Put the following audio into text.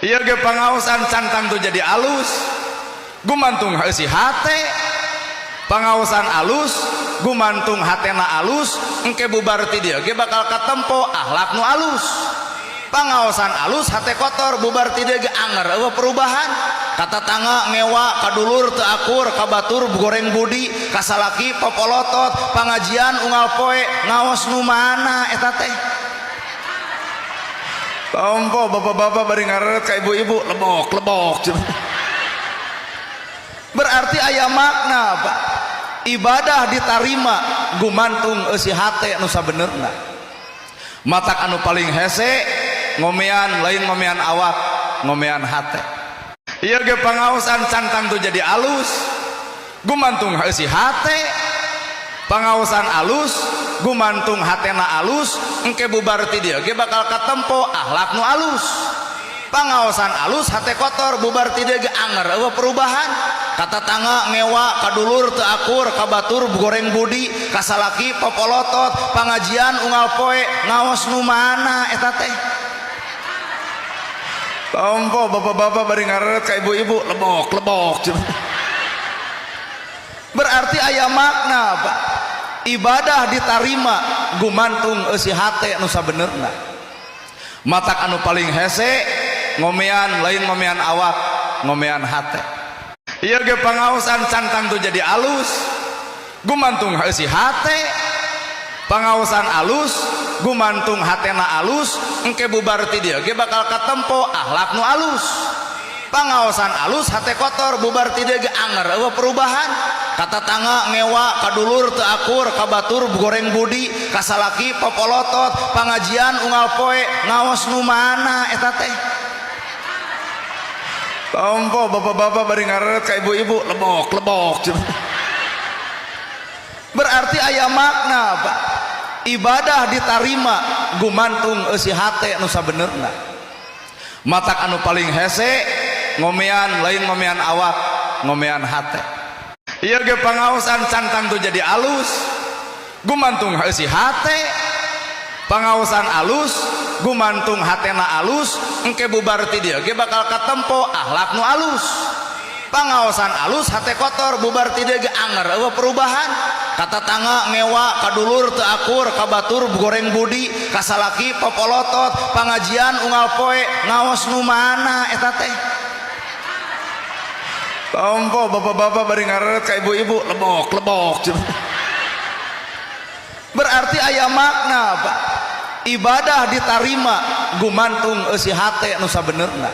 Ieu ge pangaosan cantang tuh jadi alus gumantung si hate pangaosan alus gumantung hatena alus engke bubar ti dieu ge bakal katempo akhlak nu alus. Pangaosan alus hate kotor bubar ti dieu ge anger eueuh perubahan. Kata tangga ngewa kadulur teu akur kabatur goreng budi kasalaki popolotot pangajian unggal poe ngaos nu mana eta teh. Tompo bapak-bapak bari ngaret ka ibu-ibu lebok berarti aya makna Pak. Ibadah ditarima gumantung eusi hate nu sabenerna. Matak anu paling hese ngomean lain ngomean awak ngomean hate. Ieu ge pangaosan cantang tuh jadi alus gumantung eusi hate pangaosan alus gumantung hatena alus engke bubar ti dieu ge bakal katempo akhlak nu alus. Pangaosan alus hate kotor bubar ti dieu ge anger eueuh perubahan. Kata tangga ngewa kadulur teu akur kabatur goreng budi kasalaki popolotot pangajian unggal poe ngaos nu mana eta teh. Tompo bapak-bapak bari ngaret ka ibu-ibu lebok berarti aya makna Pak. Ibadah ditarima gumantung eusi hate nu sabenerna. Matak anu paling hese ngomean lain ngomean awak ngomean hate. Ieu ge pangaosan cantang tuh jadi alus gumantung eusi hate pangaosan alus gumantung hatena alus engke bubar ti dieu ge bakal katempo akhlak nu alus. Pangaosan alus hate kotor bubar ti dieu ge anger eueuh perubahan. Kata tangga ngewa kadulur teu akur kabatur goreng budi kasalaki popolotot pangajian unggal poe ngaos nu mana eta teh. Tompo bapak-bapak bari ngaret ka ibu-ibu lebok berarti aya makna Pak. Ibadah ditarima gumantung eusi hate nu sabenerna. Matak anu paling hese ngomean lain ngomean awak ngomean hate. Ieu ge pangaosan cantang tuh jadi alus gumantung eusi hate pangaosan alus gumantung hatena alus engke bubar ti dieu ge bakal katempo akhlak nu alus. Pangaosan alus hate kotor bubar ti dieu ge anger eueuh perubahan. Kata tangga ngewa kadulur teu akur kabatur goreng budi kasalaki popolotot pangajian unggal poe ngaos nu mana eta teh. Tompo bapak-bapak bari ngaret ka ibu-ibu lebok berarti aya makna Pak. Ibadah ditarima gumantung eusi hate nu sabenerna.